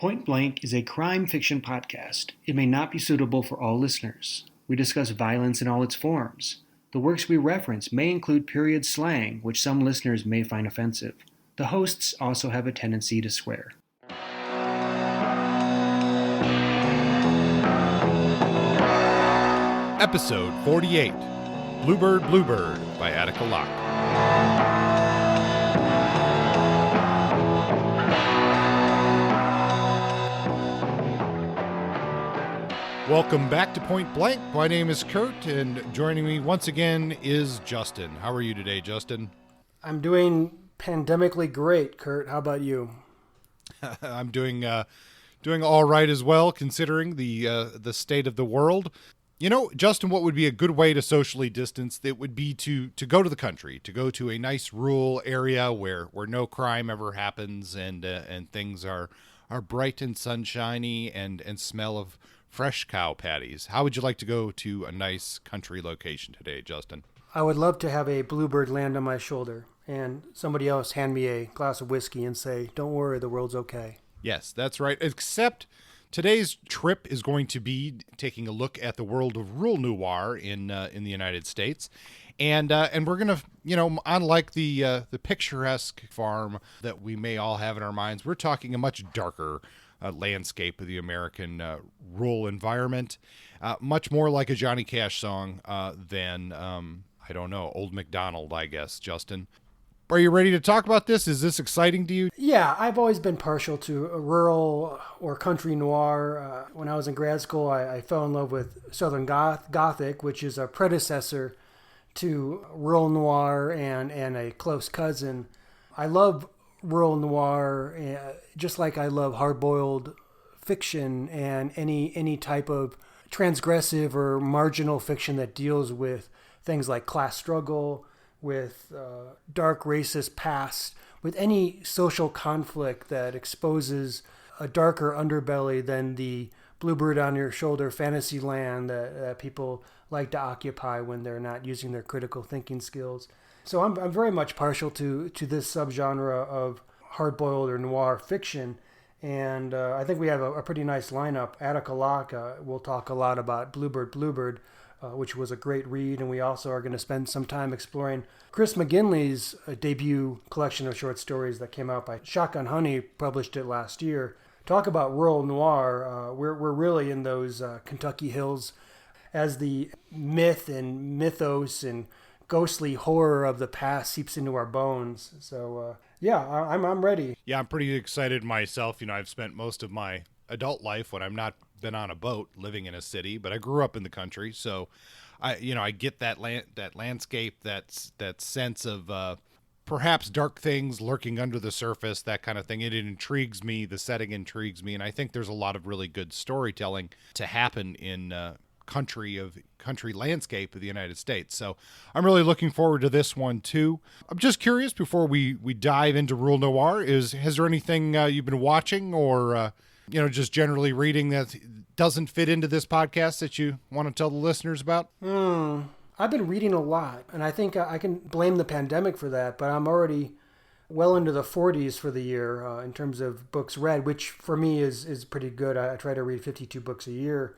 Point Blank is a crime fiction podcast. It may not be suitable for all listeners. We discuss violence in all its forms. The works we reference may include period slang, which some listeners may find offensive. The hosts also have a tendency to swear. Episode 48, Bluebird, Bluebird by Attica Locke. Welcome back to Point Blank. My name is Kurt, and joining me once again is Justin. How are you today, Justin? I'm doing pandemically great, Kurt. How about you? I'm doing all right as well, considering the state of the world. You know, Justin, what would be a good way to socially distance? It would be to go to the country, to go to a nice rural area where no crime ever happens, and things are bright and sunshiny and smell of fresh cow patties. How would you like to go to a nice country location today, Justin? I would love to have a bluebird land on my shoulder and somebody else hand me a glass of whiskey and say, "Don't worry, the world's okay." Yes, that's right. Except today's trip is going to be taking a look at the world of rural noir in the United States. And we're going to, unlike the picturesque farm that we may all have in our minds, we're talking a much darker landscape of the American rural environment, much more like a Johnny Cash song than, Old MacDonald, I guess, Justin. Are you ready to talk about this? Is this exciting to you? Yeah, I've always been partial to rural or country noir. When I was in grad school, I fell in love with Southern Gothic, which is a predecessor to rural noir and a close cousin. I love rural noir, just like I love hard-boiled fiction and any type of transgressive or marginal fiction that deals with things like class struggle, with dark racist past, with any social conflict that exposes a darker underbelly than the bluebird on your shoulder fantasy land that people like to occupy when they're not using their critical thinking skills. So I'm very much partial to this subgenre of hard-boiled or noir fiction, and I think we have a pretty nice lineup. Attica Locke, we'll talk a lot about Bluebird, which was a great read, and we also are going to spend some time exploring Chris McGinley's debut collection of short stories that came out by Shotgun Honey, published it last year. Talk about rural noir. We're really in those Kentucky hills as the myth and mythos and ghostly horror of the past seeps into our bones. So I'm ready. Yeah, I'm pretty excited myself. I've spent most of my adult life when I'm not been on a boat living in a city, but I grew up in the country, so I get that landscape, that sense of perhaps dark things lurking under the surface, that kind of thing. It intrigues me. The setting intrigues me, and I think there's a lot of really good storytelling to happen in country landscape of the United States. So I'm really looking forward to this one too. I'm just curious, before we dive into rural noir, has there anything you've been watching or just generally reading that doesn't fit into this podcast that you want to tell the listeners about? I've been reading a lot, and I think I can blame the pandemic for that, but I'm already well into the 40s for the year in terms of books read, which for me is pretty good. I try to read 52 books a year.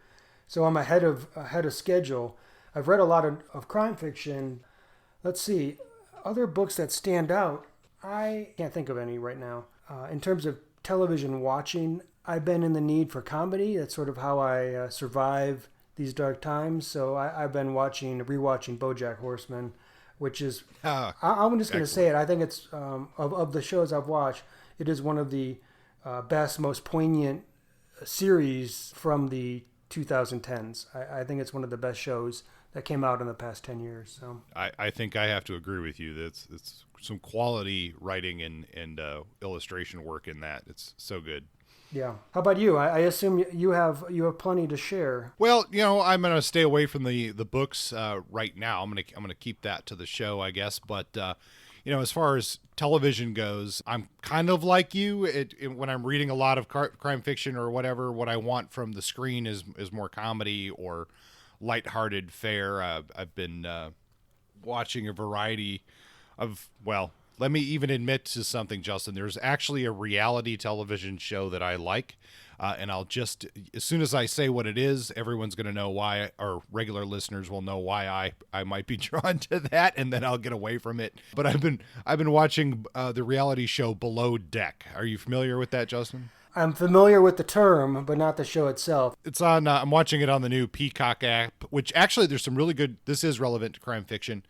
So I'm ahead of schedule. I've read a lot of crime fiction. Let's see, other books that stand out. I can't think of any right now. In terms of television watching, I've been in the need for comedy. That's sort of how I survive these dark times. So I've been rewatching Bojack Horseman, which is, I'm just going to say it. I think it's, of the shows I've watched, it is one of the best, most poignant series from the 2010s. I think it's one of the best shows that came out in the past 10 years. So I think I have to agree with you. It's some quality writing and illustration work in that. It's so good. Yeah. How about you? I assume you have plenty to share. Well, I'm going to stay away from the books right now. I'm going to keep that to the show, I guess. But as far as television goes, I'm kind of like you. When I'm reading a lot of crime fiction or whatever, what I want from the screen is more comedy or lighthearted fare. I've been watching a variety of, let me even admit to something, Justin. There's actually a reality television show that I like. And I'll just, as soon as I say what it is, everyone's going to know why, or regular listeners will know why I might be drawn to that, and then I'll get away from it. But I've been watching the reality show Below Deck. Are you familiar with that, Justin? I'm familiar with the term, but not the show itself. It's on, I'm watching it on the new Peacock app, which actually there's some really good, this is relevant to crime fiction.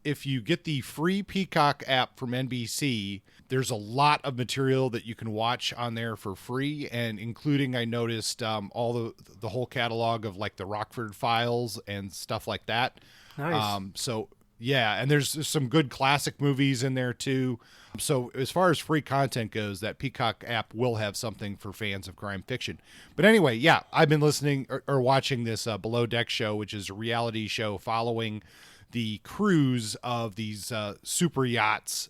If you get the free Peacock app from NBC, there's a lot of material that you can watch on there for free, and including, I noticed, all the whole catalog of like the Rockford Files and stuff like that. Nice. So yeah, and there's some good classic movies in there too. So as far as free content goes, that Peacock app will have something for fans of crime fiction. But anyway, yeah, I've been listening or watching this Below Deck show, which is a reality show following the crews of these super yachts.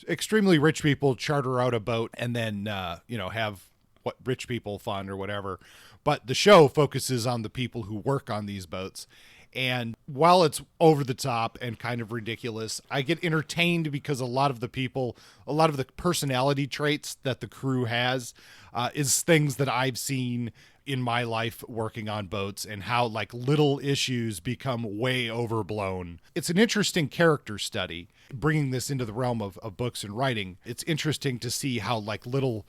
Extremely rich people charter out a boat and then, have what rich people fun or whatever. But the show focuses on the people who work on these boats. And while it's over the top and kind of ridiculous, I get entertained because a lot of the personality traits that the crew has is things that I've seen in my life working on boats, and how like little issues become way overblown. It's an interesting character study, bringing this into the realm of books and writing. It's interesting to see how like little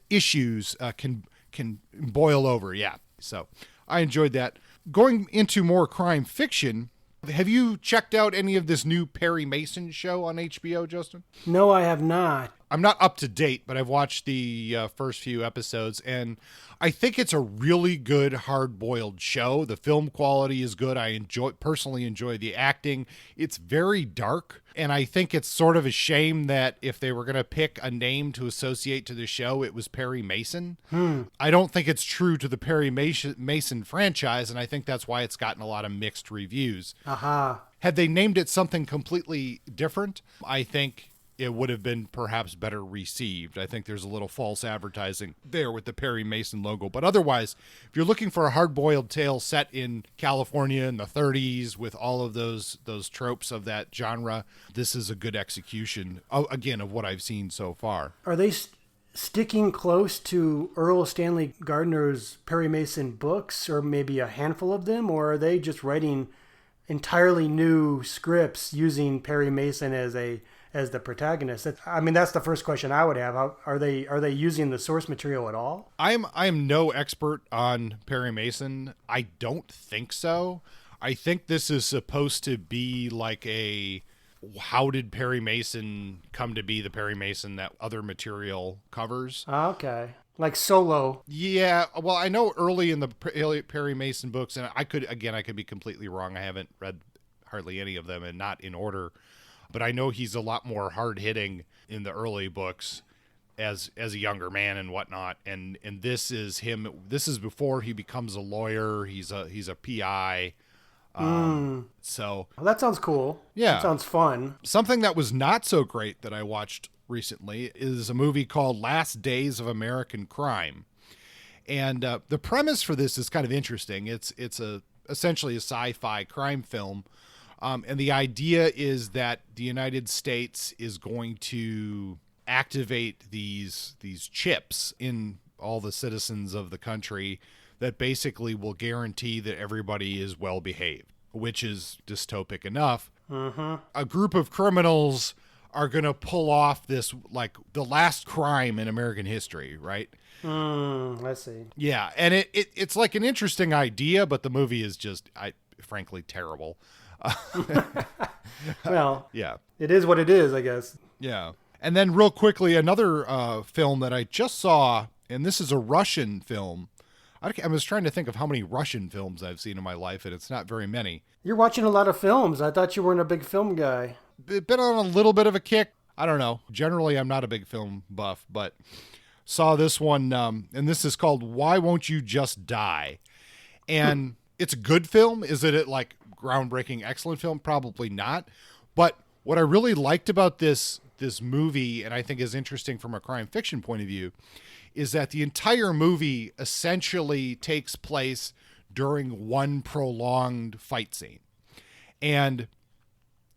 issues can boil over. Yeah. So I enjoyed that. Going into more crime fiction, have you checked out any of this new Perry Mason show on HBO, Justin? No, I have not. I'm not up to date, but I've watched the first few episodes, and I think it's a really good hard-boiled show. The film quality is good. I personally enjoy the acting. It's very dark, and I think it's sort of a shame that if they were going to pick a name to associate to the show, it was Perry Mason. I don't think it's true to the Perry Mason franchise, and I think that's why it's gotten a lot of mixed reviews. Aha. Had they named it something completely different, I think it would have been perhaps better received. I think there's a little false advertising there with the Perry Mason logo. But otherwise, if you're looking for a hard-boiled tale set in California in the 30s with all of those tropes of that genre, this is a good execution, again, of what I've seen so far. Are they sticking close to Earl Stanley Gardner's Perry Mason books, or maybe a handful of them, or are they just writing entirely new scripts using Perry Mason as the protagonist? That's the first question I would have. Are they using the source material at all? I am no expert on Perry Mason. I don't think so. I think this is supposed to be like a, how did Perry Mason come to be the Perry Mason that other material covers? Okay. Like Solo. Yeah, well, I know early in the Perry Mason books, and I could be completely wrong. I haven't read hardly any of them, and not in order. But I know he's a lot more hard-hitting in the early books as a younger man and whatnot. And this is him. This is before he becomes a lawyer. He's a PI. So well, that sounds cool. Yeah, that sounds fun. Something that was not so great that I watched recently is a movie called Last Days of American Crime. And the premise for this is kind of interesting. It's essentially a sci-fi crime film. And the idea is that the United States is going to activate these chips in all the citizens of the country that basically will guarantee that everybody is well behaved, which is dystopic enough. Mm-hmm. A group of criminals are going to pull off this, like, the last crime in American history, right? Let's see. Yeah, and it's like an interesting idea, but the movie is just, frankly, terrible. Well, yeah, it is what it is, I guess. Yeah. And then real quickly, another film that I just saw, and this is a Russian film. I was trying to think of how many Russian films I've seen in my life, and it's not very many. You're watching a lot of films. I thought you weren't a big film guy. Been on a little bit of a kick. I don't know. Generally, I'm not a big film buff, but saw this one, and this is called Why Won't You Just Die? And it's a good film. Is it like groundbreaking, excellent film? Probably not. But what I really liked about this movie, and I think is interesting from a crime fiction point of view, is that the entire movie essentially takes place during one prolonged fight scene. And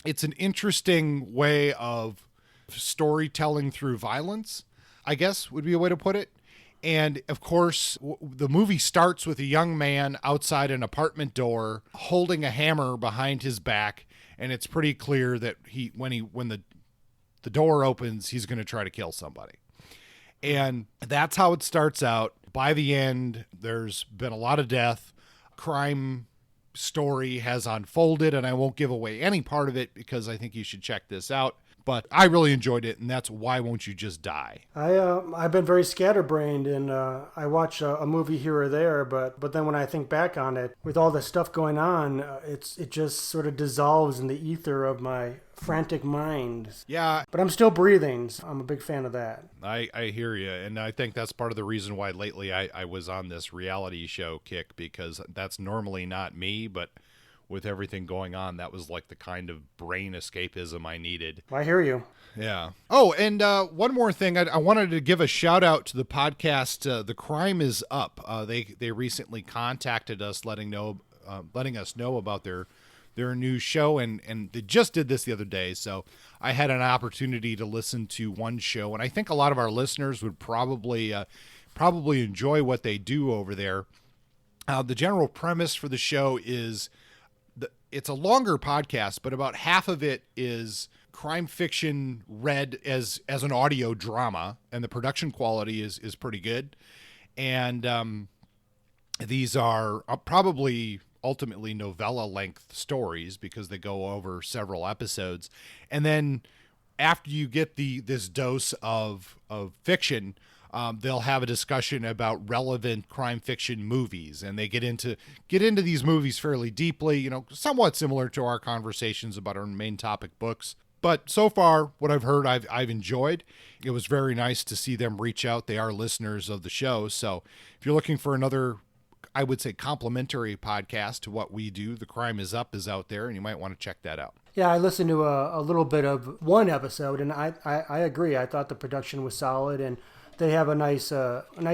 it's an interesting way of storytelling through violence, I guess would be a way to put it. And of course, the movie starts with a young man outside an apartment door holding a hammer behind his back. And it's pretty clear that when the door opens, he's going to try to kill somebody. And that's how it starts out. By the end, there's been a lot of death. Crime story has unfolded, and I won't give away any part of it because I think you should check this out. But I really enjoyed it, and that's Why Won't You Just Die? I've been very scatterbrained, and I watch a movie here or there, but then when I think back on it, with all the stuff going on, it just sort of dissolves in the ether of my frantic mind. Yeah. But I'm still breathing. So I'm a big fan of that. I hear you, and I think that's part of the reason why lately I was on this reality show kick, because that's normally not me, but with everything going on, that was like the kind of brain escapism I needed. I hear you. Yeah. Oh, and one more thing. I wanted to give a shout out to the podcast, The Crime is Up. They recently contacted us letting us know about their new show, and they just did this the other day. So I had an opportunity to listen to one show, and I think a lot of our listeners would probably enjoy what they do over there. The general premise for the show is it's a longer podcast, but about half of it is crime fiction read as an audio drama, and the production quality is pretty good. And these are probably ultimately novella length stories because they go over several episodes. And then after you get this dose of fiction, they'll have a discussion about relevant crime fiction movies, and they get into these movies fairly deeply, somewhat similar to our conversations about our main topic books. But so far, what I've heard, I've enjoyed. It was very nice to see them reach out. They are listeners of the show. So if you're looking for another, I would say, complimentary podcast to what we do, The Crime is Up is out there, and you might want to check that out. Yeah, I listened to a little bit of one episode, and I agree. I thought the production was solid, and they have a nice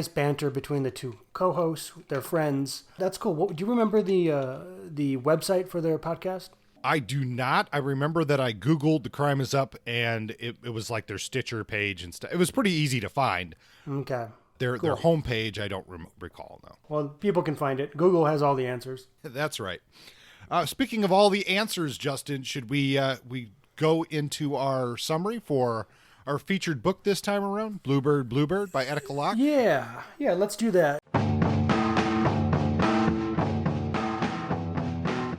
banter between the two co-hosts. They're friends. That's cool. Do you remember the website for their podcast? I do not. I remember that I Googled The Crime is Up, and it was like their Stitcher page and stuff. It was pretty easy to find. Okay. Their homepage, I don't recall, no. Well, people can find it. Google has all the answers. That's right. Speaking of all the answers, Justin, should we go into our summary for our featured book this time around, Bluebird by Attica Locke? Yeah, let's do that.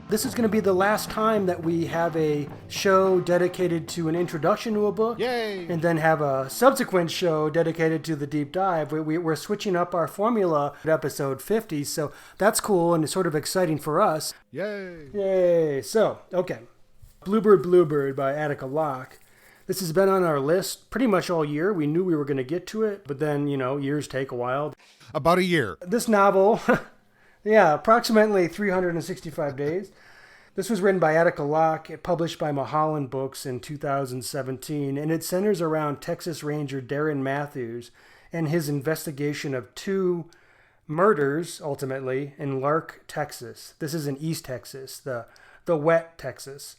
This is going to be the last time that we have a show dedicated to an introduction to a book. Yay! And then have a subsequent show dedicated to the deep dive. We're switching up our formula at episode 50, so that's cool and it's sort of exciting for us. Yay! So, okay. Bluebird by Attica Locke. This has been on our list pretty much all year. We knew we were going to get to it, but then, years take a while. About a year. This novel, approximately 365 days. This was written by Attica Locke, published by Mulholland Books in 2017, and it centers around Texas Ranger Darren Matthews and his investigation of 2 murders, ultimately, in Lark, Texas. This is in East Texas, the wet Texas.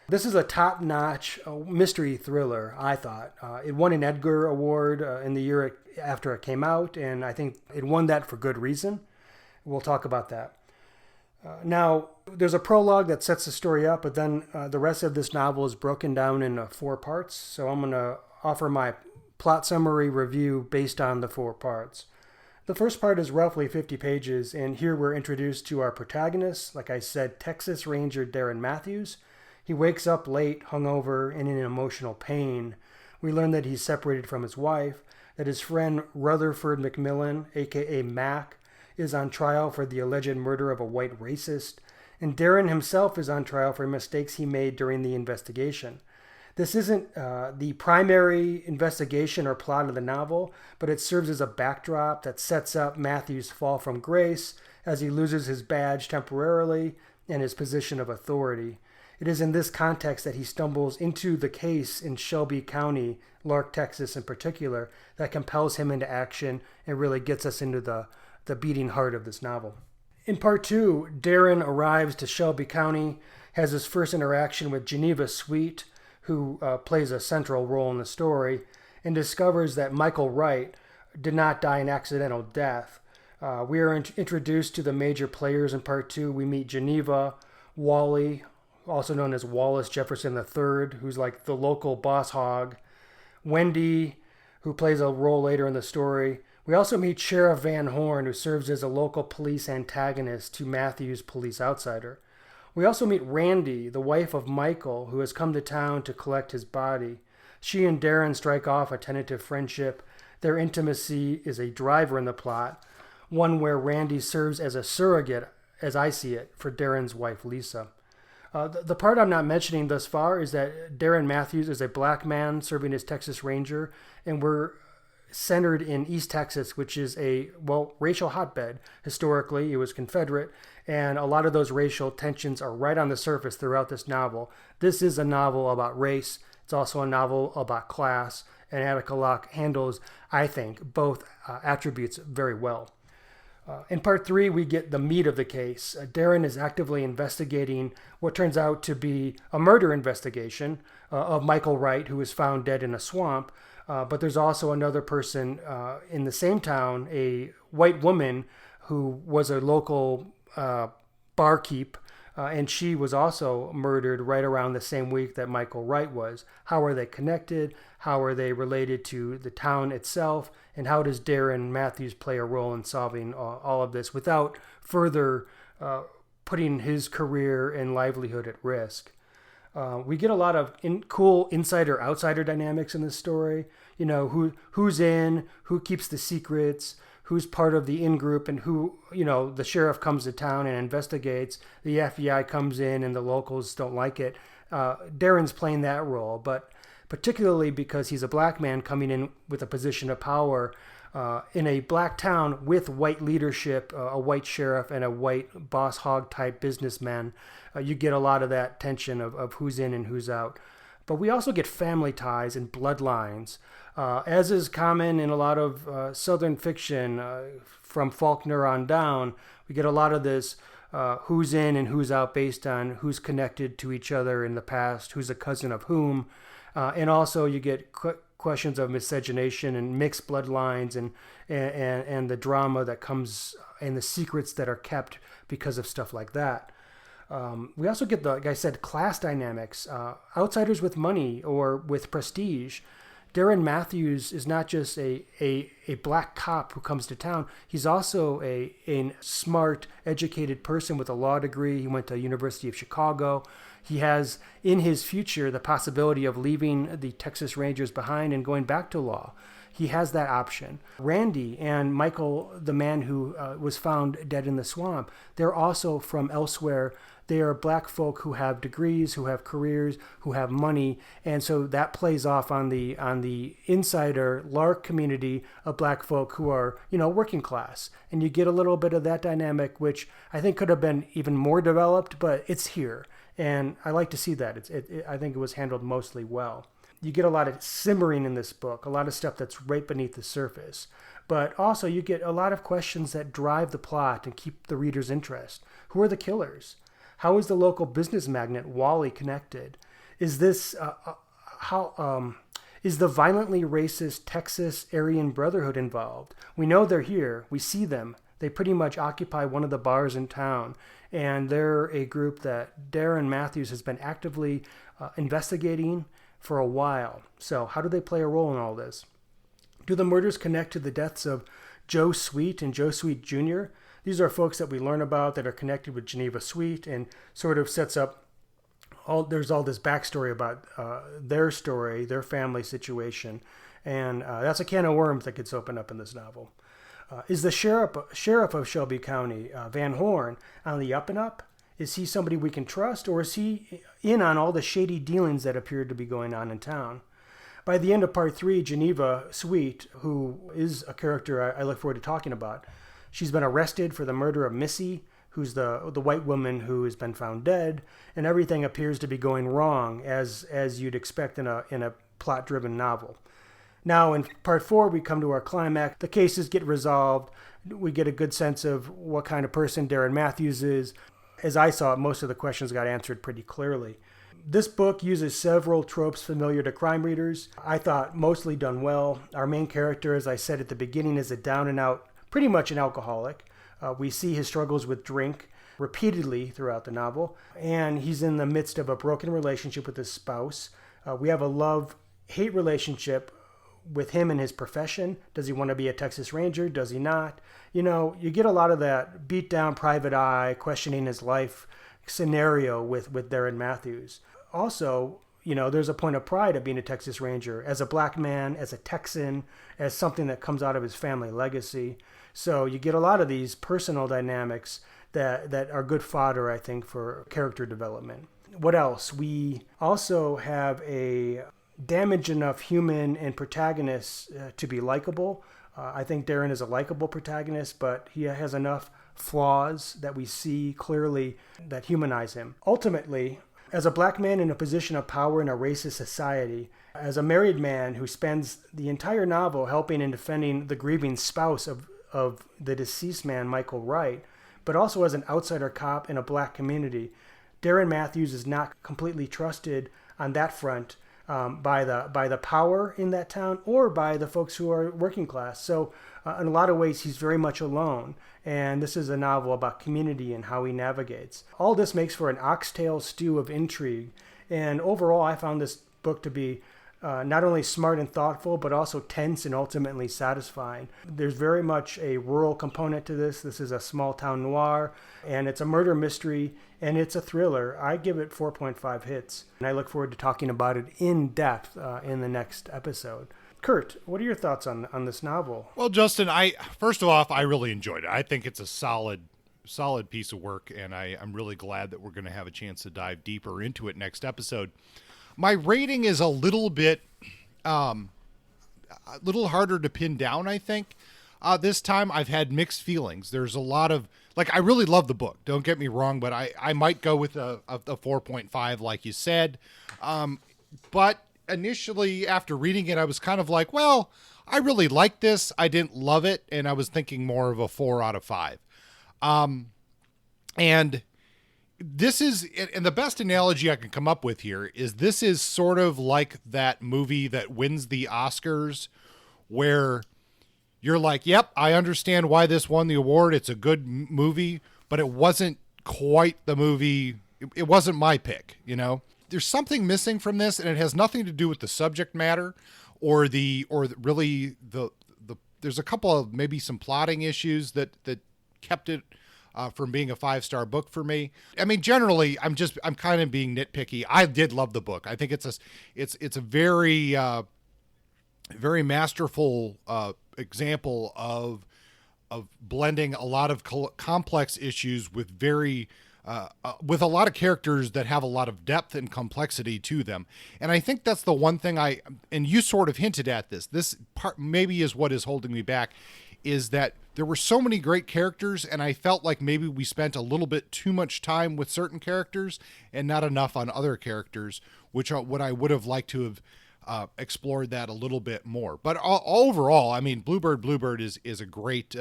This is a top-notch mystery thriller, I thought. It won an Edgar Award in the year after it came out, and I think it won that for good reason. We'll talk about that. Now, there's a prologue that sets the story up, but then the rest of this novel is broken down into 4 parts. So I'm going to offer my plot summary review based on the 4 parts. The first part is roughly 50 pages, and here we're introduced to our protagonist, like I said, Texas Ranger Darren Matthews. He wakes up late, hungover, and in emotional pain. We learn that he's separated from his wife, that his friend Rutherford McMillan, a.k.a. Mac, is on trial for the alleged murder of a white racist, and Darren himself is on trial for mistakes he made during the investigation. This isn't the primary investigation or plot of the novel, but it serves as a backdrop that sets up Matthew's fall from grace as he loses his badge temporarily and his position of authority. It is in this context that he stumbles into the case in Shelby County, Lark, Texas in particular, that compels him into action and really gets us into the beating heart of this novel. In part 2, Darren arrives to Shelby County, has his first interaction with Geneva Sweet, who plays a central role in the story, and discovers that Michael Wright did not die an accidental death. We are introduced to the major players in part 2. We meet Geneva, Wally, also known as Wallace Jefferson III, who's like the local boss hog, Wendy, who plays a role later in the story. We also meet Sheriff Van Horn, who serves as a local police antagonist to Matthew's police outsider. We also meet Randy, the wife of Michael, who has come to town to collect his body. She and Darren strike off a tentative friendship. Their intimacy is a driver in the plot, one where Randy serves as a surrogate, as I see it, for Darren's wife, Lisa. The part I'm not mentioning thus far is that Darren Matthews is a black man serving as Texas Ranger, and we're centered in East Texas, which is a, racial hotbed. Historically, it was Confederate, and a lot of those racial tensions are right on the surface throughout this novel. This is a novel about race. It's also a novel about class, and Attica Locke handles, I think, both attributes very well. In part 3, we get the meat of the case. Darren is actively investigating what turns out to be a murder investigation of Michael Wright, who was found dead in a swamp. But there's also another person in the same town, a white woman who was a local barkeep, and she was also murdered right around the same week that Michael Wright was. How are they connected? How are they related to the town itself? And how does Darren Matthews play a role in solving all of this without further putting his career and livelihood at risk? We get a lot of cool insider-outsider dynamics in this story. You know, who's in, who keeps the secrets, who's part of the in-group, and who, the sheriff comes to town and investigates. The FBI comes in and the locals don't like it. Darren's playing that role, but particularly because he's a black man coming in with a position of power in a black town with white leadership, a white sheriff and a white boss hog type businessman. You get a lot of that tension of who's in and who's out. But we also get family ties and bloodlines, as is common in a lot of Southern fiction from Faulkner on down. We get a lot of this who's in and who's out based on who's connected to each other in the past, who's a cousin of whom. And also you get questions of miscegenation and mixed bloodlines and the drama that comes and the secrets that are kept because of stuff like that. We also get like I said, class dynamics, outsiders with money or with prestige. Darren Matthews is not just a black cop who comes to town. He's also a smart, educated person with a law degree. He went to University of Chicago. He has in his future the possibility of leaving the Texas Rangers behind and going back to law. He has that option. Randy and Michael, the man who was found dead in the swamp, they're also from elsewhere. They are black folk who have degrees, who have careers, who have money, and so that plays off on the insider Lark community of black folk who are, working class. And you get a little bit of that dynamic, which I think could have been even more developed, but it's here. And I like to see that. I think it was handled mostly well. You get a lot of simmering in this book, a lot of stuff that's right beneath the surface. But also you get a lot of questions that drive the plot and keep the reader's interest. Who are the killers? How is the local business magnate Wally connected? Is this is the violently racist Texas Aryan Brotherhood involved? We know they're here. We see them. They pretty much occupy one of the bars in town, and they're a group that Darren Matthews has been actively investigating for a while. So how do they play a role in all this? Do the murders connect to the deaths of Joe Sweet and Joe Sweet Jr.? These are folks that we learn about that are connected with Geneva Sweet and sort of sets up there's all this backstory about their story, their family situation. And that's a can of worms that gets opened up in this novel. Is the sheriff of Shelby County, Van Horn, on the up and up? Is he somebody we can trust, or is he in on all the shady dealings that appear to be going on in town? By the end of part 3, Geneva Sweet, who is a character I look forward to talking about, she's been arrested for the murder of Missy, who's the white woman who has been found dead, and everything appears to be going wrong as you'd expect in a plot-driven novel. Now in part 4, we come to our climax. The cases get resolved. We get a good sense of what kind of person Darren Matthews is. As I saw it, most of the questions got answered pretty clearly. This book uses several tropes familiar to crime readers. I thought mostly done well. Our main character, as I said at the beginning, is a down and out, pretty much an alcoholic. We see his struggles with drink repeatedly throughout the novel, and he's in the midst of a broken relationship with his spouse. We have a love-hate relationship with him and his profession. Does he want to be a Texas Ranger? Does he not? You know, you get a lot of that beat down private eye, questioning his life scenario with Darren Matthews. Also, you know, there's a point of pride of being a Texas Ranger as a black man, as a Texan, as something that comes out of his family legacy. So you get a lot of these personal dynamics that are good fodder, I think, for character development. What else? We also have a damaged enough human and protagonist to be likable. I think Darren is a likable protagonist, but he has enough flaws that we see clearly that humanize him. Ultimately, as a black man in a position of power in a racist society, as a married man who spends the entire novel helping and defending the grieving spouse of the deceased man, Michael Wright, but also as an outsider cop in a black community, Darren Matthews is not completely trusted on that front by the power in that town or by the folks who are working class. So in a lot of ways, he's very much alone. And this is a novel about community and how he navigates. All this makes for an oxtail stew of intrigue. And overall, I found this book to be not only smart and thoughtful, but also tense and ultimately satisfying. There's very much a rural component to this. This is a small town noir, and it's a murder mystery, and it's a thriller. I give it 4.5 hits, and I look forward to talking about it in depth in the next episode. Kurt, what are your thoughts on this novel? Well, Justin, first off, I really enjoyed it. I think it's a solid piece of work, and I'm really glad that we're going to have a chance to dive deeper into it next episode. My rating is a little bit, a little harder to pin down, I think. This time I've had mixed feelings. There's a lot of, I really love the book. Don't get me wrong, but I might go with a 4.5 like you said. But initially after reading it, I was kind of like, well, I really like this. I didn't love it. And I was thinking more of a 4 out of 5. And this is, and the best analogy I can come up with here is this is sort of like that movie that wins the Oscars where you're like, yep, I understand why this won the award. It's a good movie, but it wasn't quite the movie. It wasn't my pick, you know? There's something missing from this, and it has nothing to do with the subject matter or really the there's a couple of maybe some plotting issues that kept it from being a 5-star book for me. I mean, generally, I'm kind of being nitpicky. I did love the book. I think it's a very very masterful example of blending a lot of complex issues with with a lot of characters that have a lot of depth and complexity to them. And I think that's the one thing and you sort of hinted at this part maybe is what is holding me back, is that there were so many great characters, and I felt like maybe we spent a little bit too much time with certain characters and not enough on other characters, which are what I would have liked to have explored that a little bit more. But overall, I mean, Bluebird is a great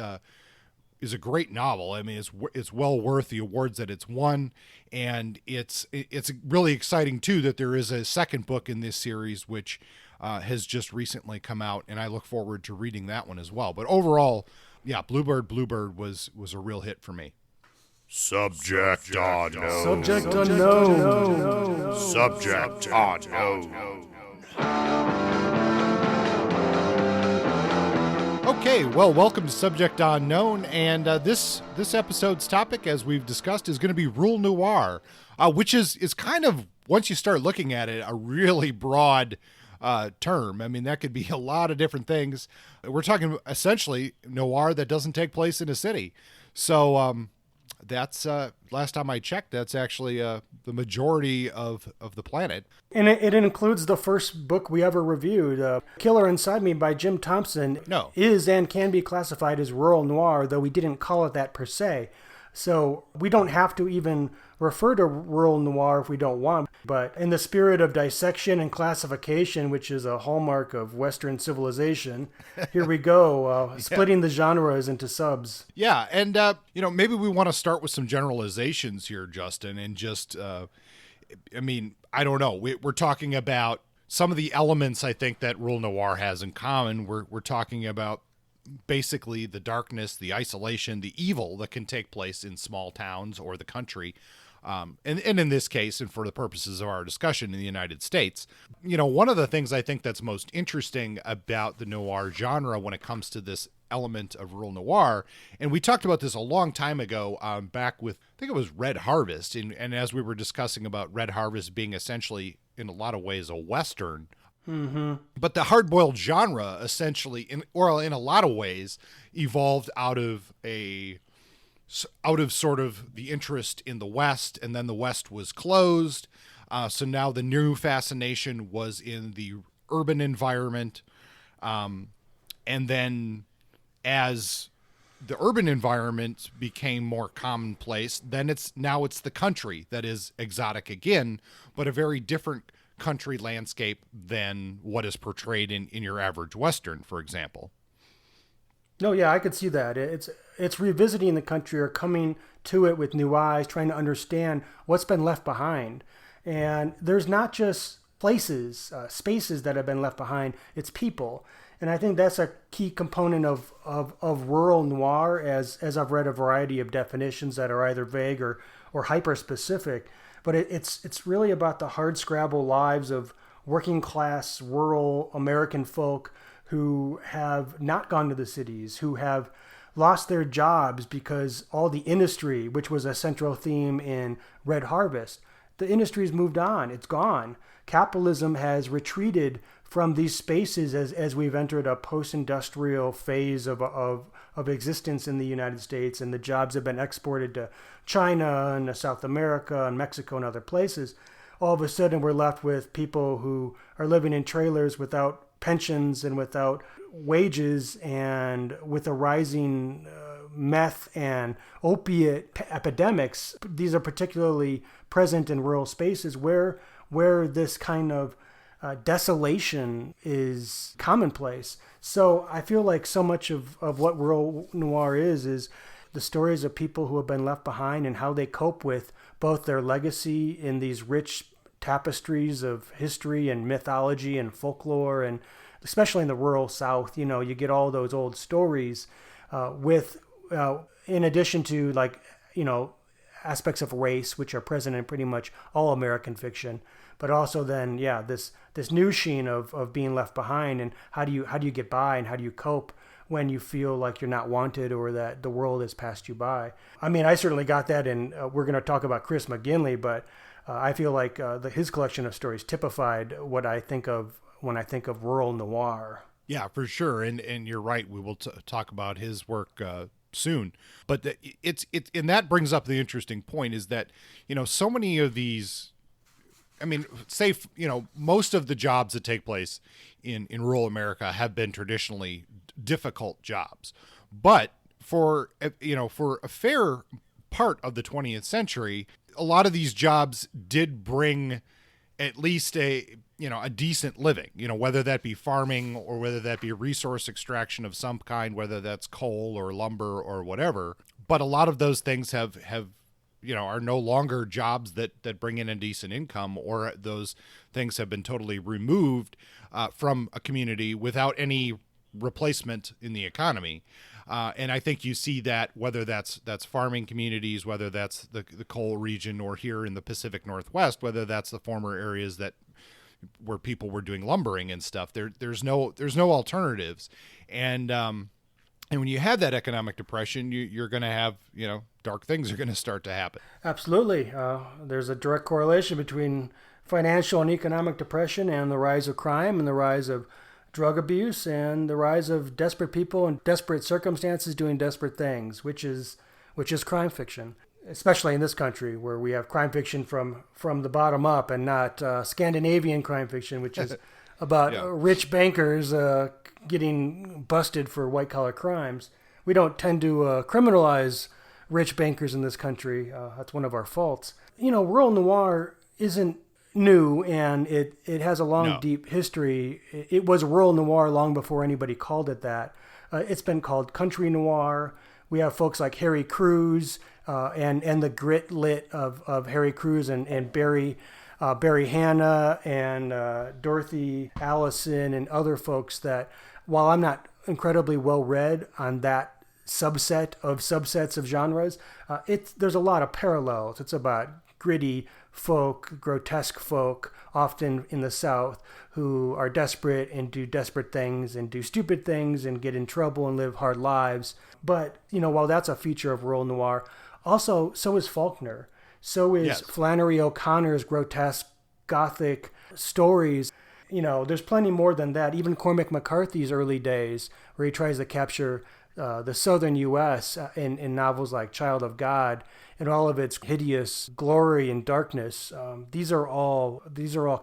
novel. I mean, it's well worth the awards that it's won, and it's really exciting too that there is a second book in this series which has just recently come out, and I look forward to reading that one as well. But overall, yeah, Bluebird was a real hit for me. Subject unknown. Subject unknown. Subject unknown. Okay, well, welcome to Subject Unknown, and this episode's topic, as we've discussed, is going to be Rural Noir, which is kind of, once you start looking at it, a really broad term. I mean, that could be a lot of different things. We're talking essentially noir that doesn't take place in a city. So that's last time I checked, that's actually the majority of the planet. And it includes the first book we ever reviewed, Killer Inside Me by Jim Thompson. No. Is and can be classified as rural noir, though we didn't call it that per se. So we don't have to even refer to rural noir if we don't want. But in the spirit of dissection and classification, which is a hallmark of Western civilization, here we go, splitting the genres into subs. Yeah, and maybe we want to start with some generalizations here, Justin, and just I mean, I don't know. We're talking about some of the elements I think that rural noir has in common. We're talking about basically the darkness, the isolation, the evil that can take place in small towns or the country. And in this case, and for the purposes of our discussion in the United States, one of the things I think that's most interesting about the noir genre when it comes to this element of rural noir, and we talked about this a long time ago, back with, I think it was Red Harvest, and as we were discussing about Red Harvest being essentially, in a lot of ways, a Western. Mm-hmm. But the hard-boiled genre essentially, in a lot of ways, evolved out of sort of the interest in the West, and then the West was closed. So now the new fascination was in the urban environment. And then as the urban environment became more commonplace, then it's the country that is exotic again, but a very different country landscape than what is portrayed in your average Western, for example. No, yeah, I could see that. It's revisiting the country or coming to it with new eyes, trying to understand what's been left behind. And there's not just places, spaces that have been left behind, it's people. And I think that's a key component of rural noir, as I've read a variety of definitions that are either vague or hyper-specific. But it's really about the hard-scrabble lives of working class, rural American folk who have not gone to the cities, who have lost their jobs because all the industry, which was a central theme in Red Harvest, the industry's moved on. It's gone. Capitalism has retreated from these spaces as we've entered a post-industrial phase of existence in the United States, and the jobs have been exported to China and to South America and Mexico and other places. All of a sudden, we're left with people who are living in trailers without pensions and without wages, and with a rising meth and opiate epidemics. These are particularly present in rural spaces where this kind of desolation is commonplace. So I feel like so much of what rural noir is the stories of people who have been left behind and how they cope with both their legacy in these rich tapestries of history and mythology and folklore, and especially in the rural South, you get all those old stories in addition to aspects of race, which are present in pretty much all American fiction, but also then, this new sheen of being left behind, and how do you get by, and how do you cope when you feel like you're not wanted or that the world has passed you by. I mean, I certainly got that, and we're going to talk about Chris McGinley, but I feel like his collection of stories typified what I think of when I think of rural noir. Yeah, for sure, and you're right. We will talk about his work soon, but and that brings up the interesting point is that so many of these. I mean, say, most of the jobs that take place in rural America have been traditionally difficult jobs. But for a fair part of the 20th century, a lot of these jobs did bring at least a decent living, whether that be farming or whether that be resource extraction of some kind, whether that's coal or lumber or whatever. But a lot of those things have are no longer jobs that bring in a decent income, or those things have been totally removed from a community without any replacement in the economy. And I think you see that whether that's farming communities, whether that's the coal region, or here in the Pacific Northwest, whether that's the former areas where people were doing lumbering and stuff. There's no alternatives. And when you have that economic depression, you're going to have, dark things are going to start to happen. Absolutely. There's a direct correlation between financial and economic depression and the rise of crime and the rise of drug abuse and the rise of desperate people in desperate circumstances doing desperate things, which is crime fiction, especially in this country where we have crime fiction from the bottom up and not Scandinavian crime fiction, which is about rich bankers getting busted for white-collar crimes. We don't tend to criminalize rich bankers in this country. That's one of our faults. Rural noir isn't new, and it has a long, deep history. It was rural noir long before anybody called it that. It's been called country noir. We have folks like Harry Crews and the grit lit of Harry Crews and Barry Hannah and Dorothy Allison and other folks that, while I'm not incredibly well read on that subsets of genres, there's a lot of parallels. It's about gritty folk, grotesque folk, often in the South, who are desperate and do desperate things and do stupid things and get in trouble and live hard lives. But, while that's a feature of rural noir, also, so is Faulkner. So is Flannery O'Connor's grotesque Gothic stories. There's plenty more than that. Even Cormac McCarthy's early days, where he tries to capture the southern U.S. in novels like Child of God and all of its hideous glory and darkness. These are all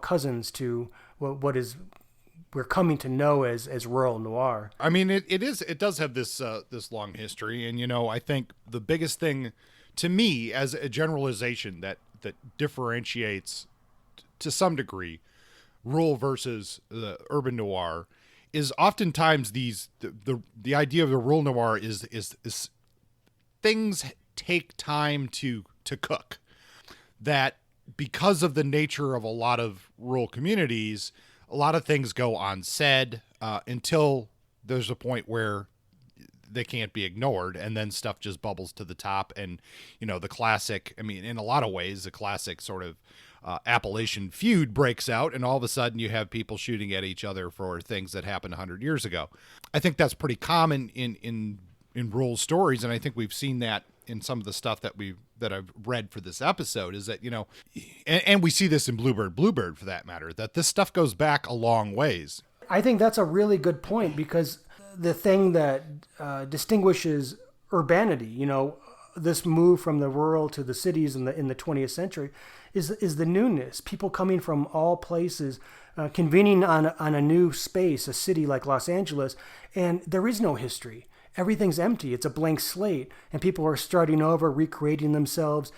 cousins to what is we're coming to know as rural noir. I mean, it does have this long history, and I think the biggest thing to me as a generalization that differentiates to some degree rural versus the urban noir is oftentimes the idea of the rural noir is things take time to cook. That because of the nature of a lot of rural communities, a lot of things go unsaid until there's a point where they can't be ignored, and then stuff just bubbles to the top. And the classic, I mean, in a lot of ways, the classic sort of Appalachian feud breaks out, and all of a sudden you have people shooting at each other for things that happened 100 years ago. I think that's pretty common in rural stories, and I think we've seen that in some of the stuff that I've read for this episode, is that and we see this in Bluebird for that matter, that this stuff goes back a long ways. I think that's a really good point, because the thing that distinguishes urbanity, this move from the rural to the cities in the 20th century, is the newness. People coming from all places, convening on a new space, a city like Los Angeles, and there is no history. Everything's empty. It's a blank slate, and people are starting over, recreating themselves.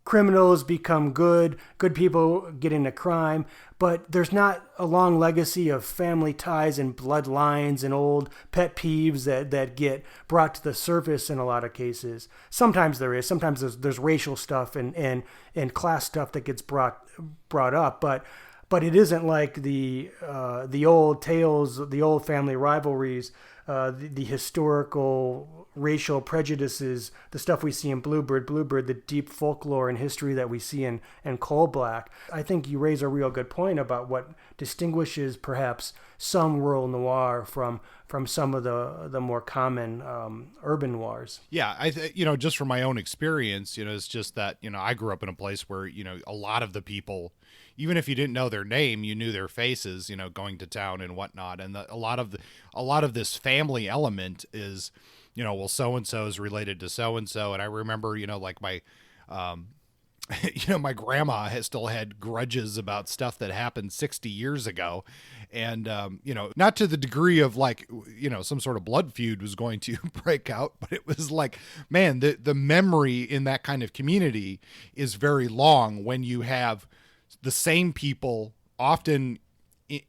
Criminals become good people get into crime, but there's not a long legacy of family ties and bloodlines and old pet peeves that get brought to the surface in a lot of cases. Sometimes there is. Sometimes there's racial stuff and class stuff that gets brought up, but it isn't like the old tales, the old family rivalries, the historical racial prejudices, the stuff we see in Bluebird, the deep folklore and history that we see in Coal Black. I think you raise a real good point about what distinguishes perhaps some rural noir from some of the more common urban noirs. Yeah, just from my own experience, it's just that, I grew up in a place where, a lot of the people, even if you didn't know their name, you knew their faces, going to town and whatnot. And a lot of this family element is, well, so-and-so is related to so-and-so. And I remember, like my, my grandma has still had grudges about stuff that happened 60 years ago. And, not to the degree of like, some sort of blood feud was going to break out, but it was like, man, the memory in that kind of community is very long when you have the same people, often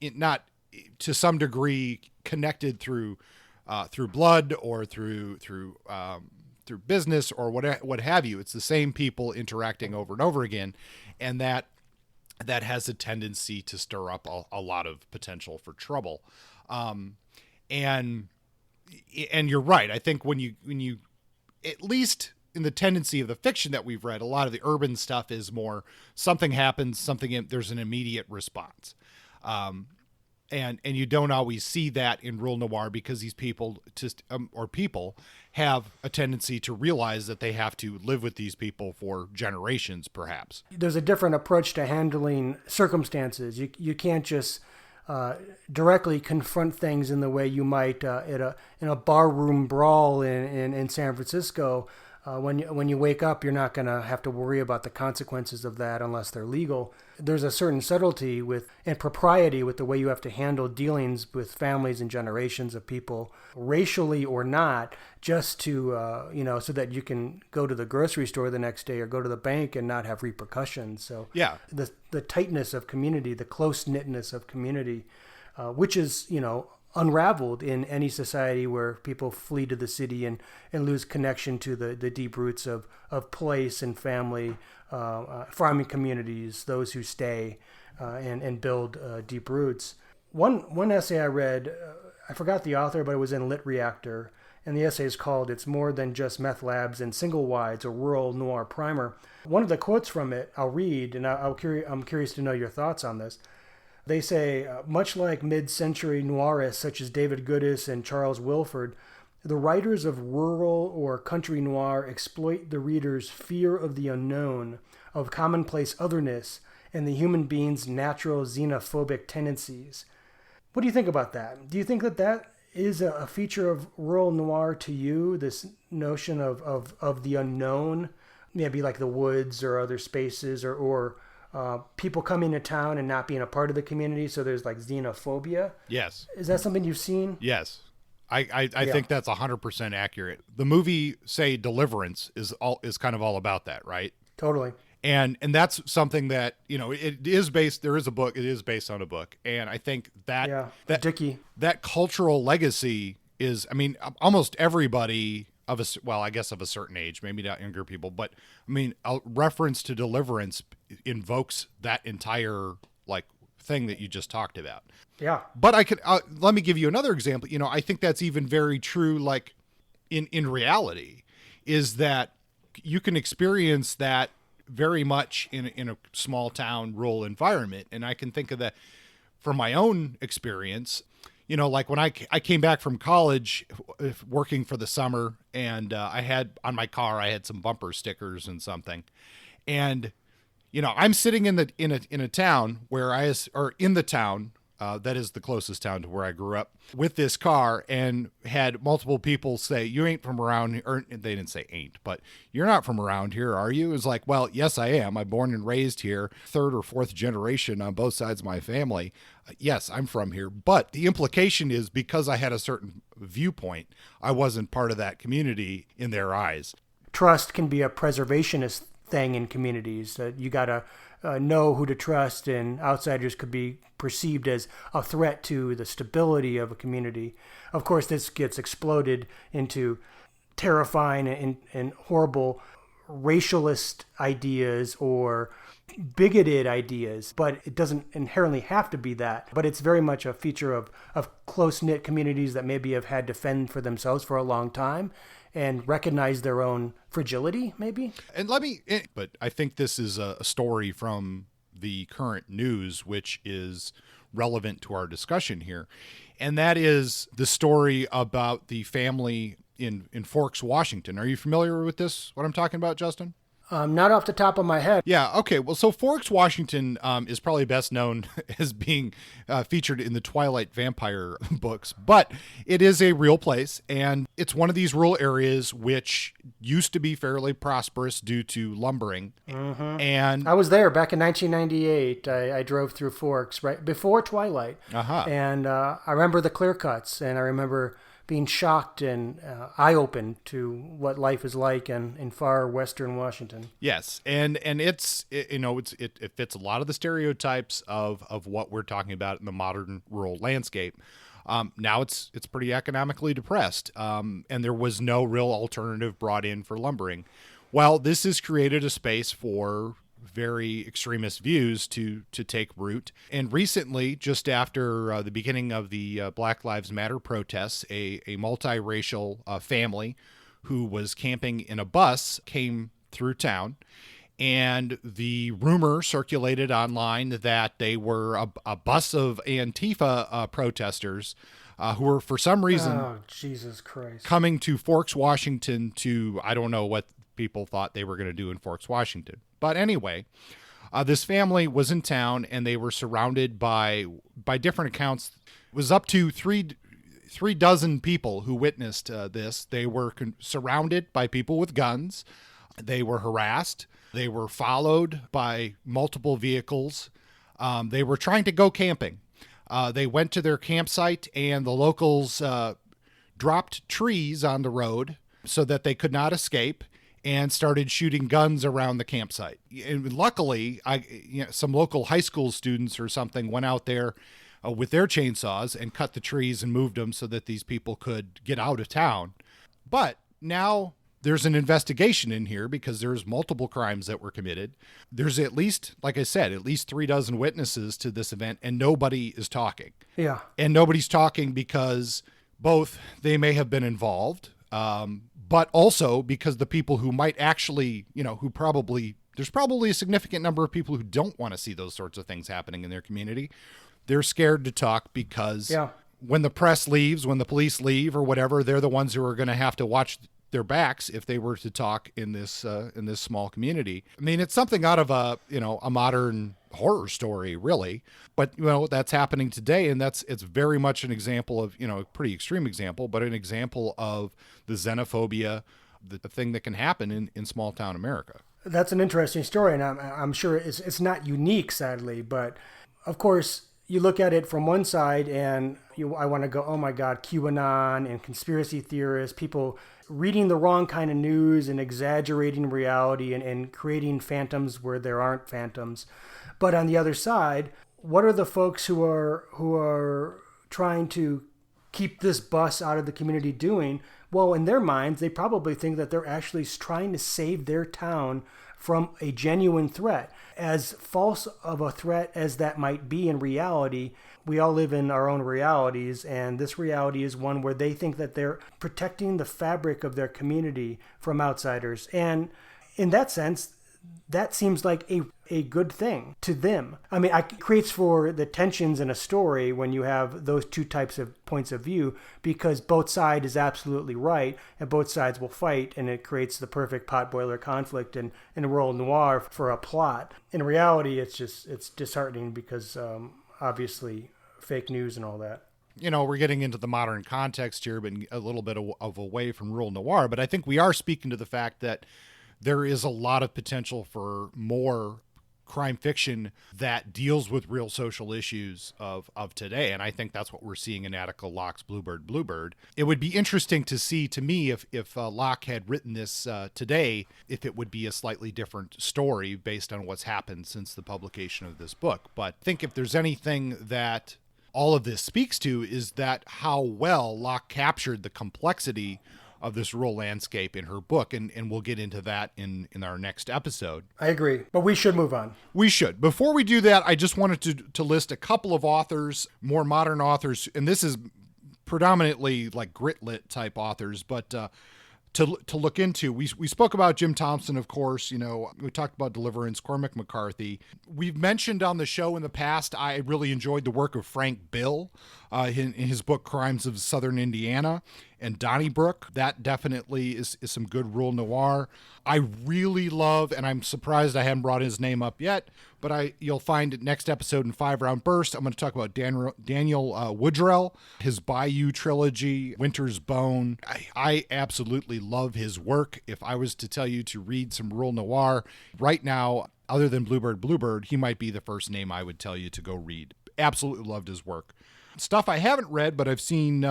not to some degree connected through blood or through business or what have you. It's the same people interacting over and over again, and that has a tendency to stir up a lot of potential for trouble. And you're right. I think when you at least in the tendency of the fiction that we've read, a lot of the urban stuff is more something happens, there's an immediate response. And you don't always see that in rural noir because these people people have a tendency to realize that they have to live with these people for generations, perhaps. There's a different approach to handling circumstances. You can't just directly confront things in the way you might in a barroom brawl in San Francisco. When you wake up, you're not going to have to worry about the consequences of that unless they're legal. There's a certain subtlety and propriety with the way you have to handle dealings with families and generations of people, racially or not, just to so that you can go to the grocery store the next day or go to the bank and not have repercussions. So yeah, the tightness of community, the close knitness of community, which is unraveled in any society where people flee to the city and lose connection to the deep roots of place and family, farming communities, those who stay and build deep roots. One essay I read, I forgot the author, but it was in Lit Reactor, and the essay is called "It's More Than Just Meth Labs and Single Wides, a Rural Noir Primer." One of the quotes from it I'll read, and I'm curious to know your thoughts on this. They say, much like mid-century noirists such as David Goodis and Charles Wilford, the writers of rural or country noir exploit the reader's fear of the unknown, of commonplace otherness, and the human being's natural xenophobic tendencies. What do you think about that? Do you think that is a feature of rural noir to you, this notion of the unknown, maybe like the woods or other spaces, or people coming to town and not being a part of the community, so there's like xenophobia? Yes. Is that something you've seen? Yes. I think that's 100% accurate. The movie, say, Deliverance is kind of all about that, right? Totally. And that's something that, it is based, there is a book, it is based on a book. And I think that Dickey. That cultural legacy is, almost everybody of I guess of a certain age, maybe not younger people, but a reference to Deliverance invokes that entire thing that you just talked about. Yeah. But I could, let me give you another example. I think that's even very true, in reality, is that you can experience that very much in a small town rural environment. And I can think of that from my own experience, when I came back from college working for the summer, and I had on my car, I had some bumper stickers and something. And, I'm sitting in a town in the town, that is the closest town to where I grew up, with this car, and had multiple people say, "You ain't from around here," or they didn't say ain't, but "You're not from around here, are you?" It was like, well, yes, I am. I'm born and raised here, third or fourth generation on both sides of my family. Yes, I'm from here. But the implication is because I had a certain viewpoint, I wasn't part of that community in their eyes. Trust can be a preservationist thing in communities. You got to know who to trust, and outsiders could be perceived as a threat to the stability of a community. Of course, this gets exploded into terrifying and horrible racialist ideas or bigoted ideas, but it doesn't inherently have to be that. But it's very much a feature of close-knit communities that maybe have had to fend for themselves for a long time and recognize their own fragility, maybe. But I think this is a story from the current news, which is relevant to our discussion here. And that is the story about the family in Forks, Washington. Are you familiar with this, what I'm talking about, Justin? Not off the top of my head. Yeah, okay. Well, so Forks, Washington is probably best known as being featured in the Twilight vampire books, but it is a real place, and it's one of these rural areas which used to be fairly prosperous due to lumbering. Mm-hmm. And I was there back in 1998. I drove through Forks right before Twilight, and I remember the clear cuts, and I remember being shocked and eye-opened to what life is like in far western Washington. Yes, and it fits a lot of the stereotypes of what we're talking about in the modern rural landscape. Now it's pretty economically depressed, and there was no real alternative brought in for lumbering. Well, this has created a space for very extremist views to take root. And recently, just after the beginning of the Black Lives Matter protests, a multiracial family who was camping in a bus came through town, and the rumor circulated online that they were a bus of Antifa protesters who were, for some reason, Jesus Christ, coming to Forks, Washington to, I don't know what people thought they were going to do in Forks, Washington. But anyway, this family was in town, and they were surrounded by different accounts. It was up to three dozen people who witnessed this. They were surrounded by people with guns. They were harassed. They were followed by multiple vehicles. They were trying to go camping. They went to their campsite, and the locals dropped trees on the road so that they could not escape, and started shooting guns around the campsite. And luckily, some local high school students or something went out there with their chainsaws and cut the trees and moved them so that these people could get out of town. But now there's an investigation in here because there's multiple crimes that were committed. There's at least, like I said, at least 36 witnesses to this event, and nobody is talking. Yeah. And nobody's talking because both they may have been involved, but also because the people who might actually, there's probably a significant number of people who don't want to see those sorts of things happening in their community. They're scared to talk because when the press leaves, when the police leave or whatever, they're the ones who are going to have to watch their backs if they were to talk in this small community. I mean, it's something out of a modern horror story, really, but that's happening today, and it's very much an example of a pretty extreme example, but an example of the xenophobia, the thing that can happen in small town America. That's an interesting story, and I'm sure it's not unique, sadly, but of course you look at it from one side and I want to go, oh my God, QAnon and conspiracy theorists, people reading the wrong kind of news and exaggerating reality and creating phantoms where there aren't phantoms. But on the other side, what are the folks who are trying to keep this bus out of the community doing? Well, in their minds, they probably think that they're actually trying to save their town from a genuine threat. As false of a threat as that might be in reality, we all live in our own realities, and this reality is one where they think that they're protecting the fabric of their community from outsiders. And in that sense, that seems like a good thing to them. I mean, it creates for the tensions in a story when you have those two types of points of view, because both sides is absolutely right and both sides will fight, and it creates the perfect potboiler conflict in rural noir for a plot. In reality, it's disheartening because obviously fake news and all that. We're getting into the modern context here, but a little bit of away from rural noir, but I think we are speaking to the fact that there is a lot of potential for more crime fiction that deals with real social issues of today. And I think that's what we're seeing in Attica Locke's Bluebird. It would be interesting to see, to me, if Locke had written this today, if it would be a slightly different story based on what's happened since the publication of this book. But I think if there's anything that all of this speaks to is that how well Locke captured the complexity of this rural landscape in her book, and we'll get into that in our next episode. I agree, but we should move on. We should. Before we do that, I just wanted to list a couple of authors, more modern authors, and this is predominantly like grit-lit type authors, but to look into. We spoke about Jim Thompson, of course. We talked about Deliverance, Cormac McCarthy. We've mentioned on the show in the past, I really enjoyed the work of Frank Bill in his book Crimes of Southern Indiana and Donnybrook. That definitely is some good rural noir. I really love, and I'm surprised I haven't brought his name up yet, but you'll find it next episode in 5-Round Burst. I'm going to talk about Daniel Woodrell, his Bayou trilogy, Winter's Bone. I absolutely love his work. If I was to tell you to read some rural noir right now, other than Bluebird, he might be the first name I would tell you to go read. Absolutely loved his work. Stuff I haven't read, but I've seen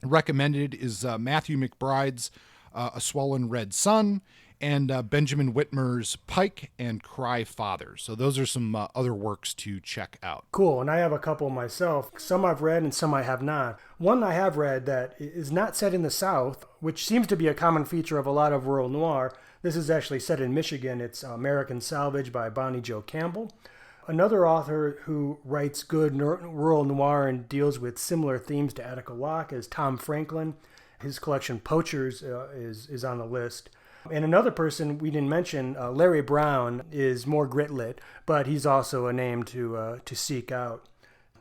recommended is Matthew McBride's A Swollen Red Sun and Benjamin Whitmer's Pike and Cry Father. So those are some other works to check out. Cool, and I have a couple myself. Some I've read and some I have not. One I have read that is not set in the South, which seems to be a common feature of a lot of rural noir. This is actually set in Michigan. It's American Salvage by Bonnie Jo Campbell. Another author who writes good rural noir and deals with similar themes to Attica Locke is Tom Franklin. His collection Poachers is on the list. And another person we didn't mention, Larry Brown, is more grit-lit, but he's also a name to seek out.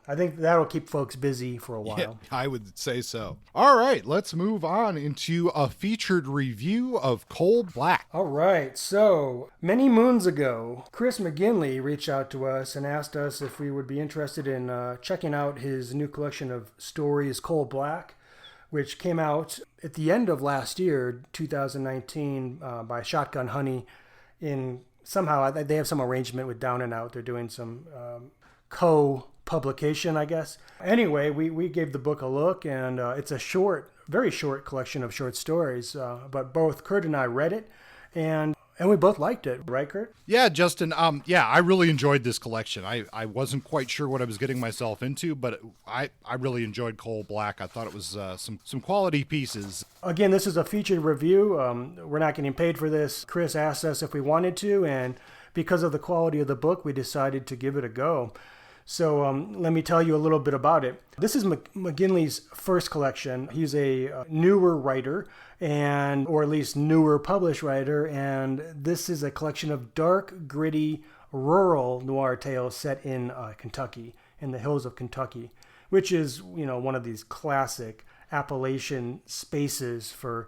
I think that'll keep folks busy for a while. Yeah, I would say so. All right, let's move on into a featured review of Cold Black. All right, so many moons ago, Chris McGinley reached out to us and asked us if we would be interested in checking out his new collection of stories, Cold Black, which came out at the end of last year, 2019, by Shotgun Honey. Somehow they have some arrangement with Down and Out. They're doing some co-publication, I guess. Anyway, we gave the book a look, and it's a very short collection of short stories. But both Kurt and I read it, and And we both liked it, right, Kurt? Yeah, Justin. Yeah, I really enjoyed this collection. I wasn't quite sure what I was getting myself into, but I really enjoyed Coal Black. I thought it was some quality pieces. Again, this is a featured review. We're not getting paid for this. Chris asked us if we wanted to, and because of the quality of the book, we decided to give it a go. So let me tell you a little bit about it. This is McGinley's first collection. He's a newer writer, or at least newer published writer, and this is a collection of dark, gritty, rural noir tales set in Kentucky, in the hills of Kentucky, which is, one of these classic Appalachian spaces for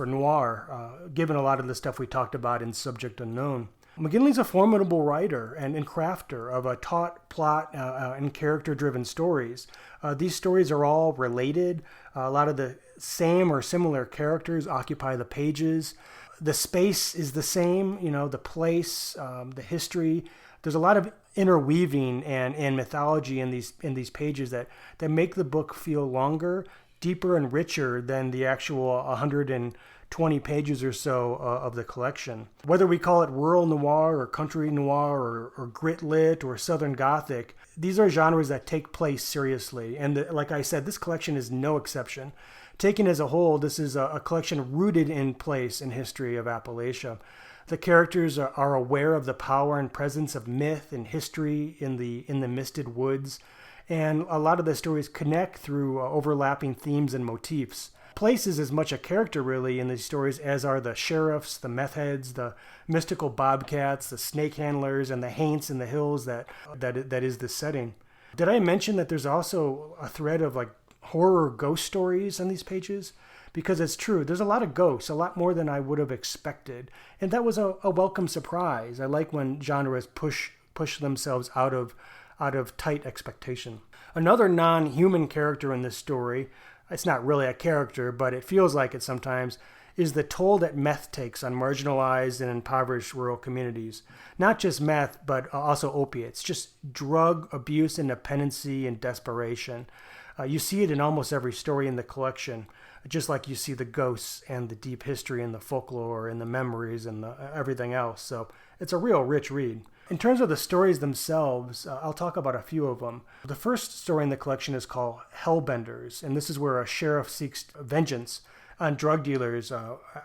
noir, given a lot of the stuff we talked about in Subject Unknown. McGinley's a formidable writer and crafter of a taut plot and character-driven stories. These stories are all related. A lot of the same or similar characters occupy the pages. The space is the same, the place, the history. There's a lot of interweaving and mythology in these pages that make the book feel longer, deeper, and richer than the actual 120 pages or so of the collection. Whether we call it rural noir or country noir or grit lit or Southern Gothic, these are genres that take place seriously. And like I said, this collection is no exception. Taken as a whole, this is a collection rooted in place in history of Appalachia. The characters are aware of the power and presence of myth and history in the misted woods. And a lot of the stories connect through overlapping themes and motifs. Place is as much a character, really, in these stories as are the sheriffs, the meth heads, the mystical bobcats, the snake handlers, and the haints in the hills that is the setting. Did I mention that there's also a thread of horror ghost stories on these pages? Because it's true, there's a lot of ghosts, a lot more than I would have expected. And that was a welcome surprise. I like when genres push themselves out of tight expectation. Another non-human character in this story, it's not really a character, but it feels like it sometimes, is the toll that meth takes on marginalized and impoverished rural communities. Not just meth, but also opiates, just drug abuse and dependency and desperation. You see it in almost every story in the collection, just like you see the ghosts and the deep history and the folklore and the memories and everything else. So it's a real rich read. In terms of the stories themselves, I'll talk about a few of them. The first story in the collection is called Hellbenders, and this is where a sheriff seeks vengeance on drug dealers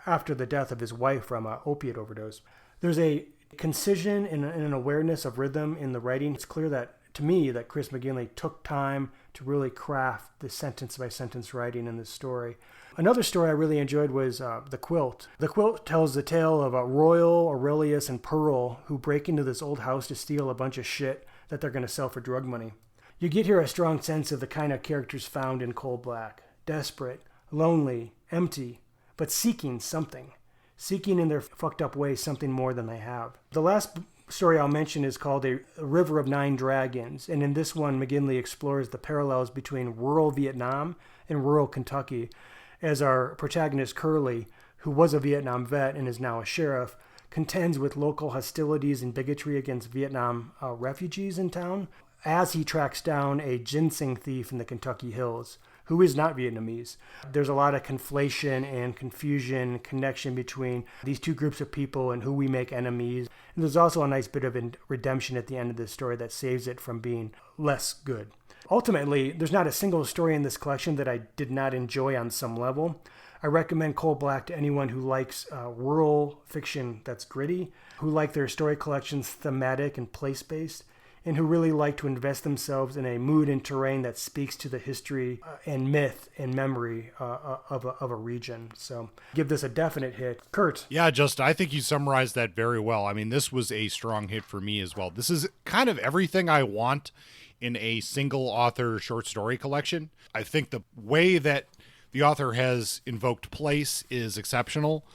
after the death of his wife from an opiate overdose. There's a concision and an awareness of rhythm in the writing. It's clear to me that Chris McGinley took time to really craft the sentence-by-sentence writing in this story. Another story I really enjoyed was The Quilt. The Quilt tells the tale of Royal, Aurelius, and Pearl who break into this old house to steal a bunch of shit that they're going to sell for drug money. You get here a strong sense of the kind of characters found in Coal Black. Desperate, lonely, empty, but seeking something. Seeking in their fucked up way something more than they have. The last story I'll mention is called A River of Nine Dragons, and in this one, McGinley explores the parallels between rural Vietnam and rural Kentucky, as our protagonist Curly, who was a Vietnam vet and is now a sheriff, contends with local hostilities and bigotry against Vietnam refugees in town, as he tracks down a ginseng thief in the Kentucky hills, who is not Vietnamese. There's a lot of conflation and confusion, connection between these two groups of people and who we make enemies. And there's also a nice bit of redemption at the end of this story that saves it from being less good. Ultimately, there's not a single story in this collection that I did not enjoy on some level. I recommend Coal Black to anyone who likes rural fiction that's gritty, who like their story collections thematic and place-based, and who really like to invest themselves in a mood and terrain that speaks to the history and myth and memory of a region. So give this a definite hit. Kurt? Yeah, Justin, I think you summarized that very well. I mean, this was a strong hit for me as well. This is kind of everything I want in a single author short story collection. I think the way that the author has invoked place is exceptional.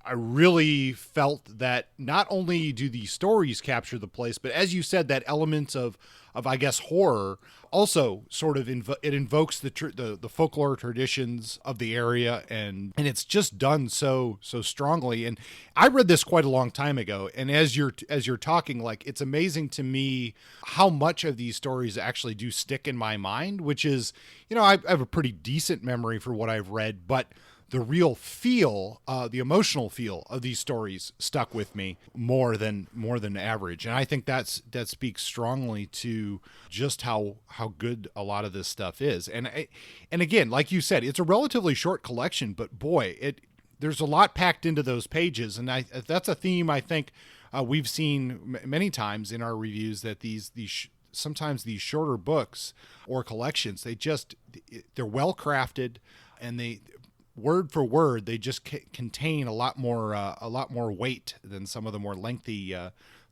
I really felt that not only do the stories capture the place, but as you said, that element of I guess horror also sort of it invokes the folklore traditions of the area, and it's just done so strongly. And I read this quite a long time ago, and as you're talking, like, it's amazing to me how much of these stories actually do stick in my mind, which is, I have a pretty decent memory for what I've read, but the real feel, the emotional feel of these stories stuck with me more than average. And I think that speaks strongly to just how good a lot of this stuff is. And again, like you said, it's a relatively short collection, but boy, there's a lot packed into those pages. And that's a theme I think we've seen many times in our reviews, that sometimes these shorter books or collections, they're well crafted, and they, word for word, they just contain a lot more weight than some of the more lengthy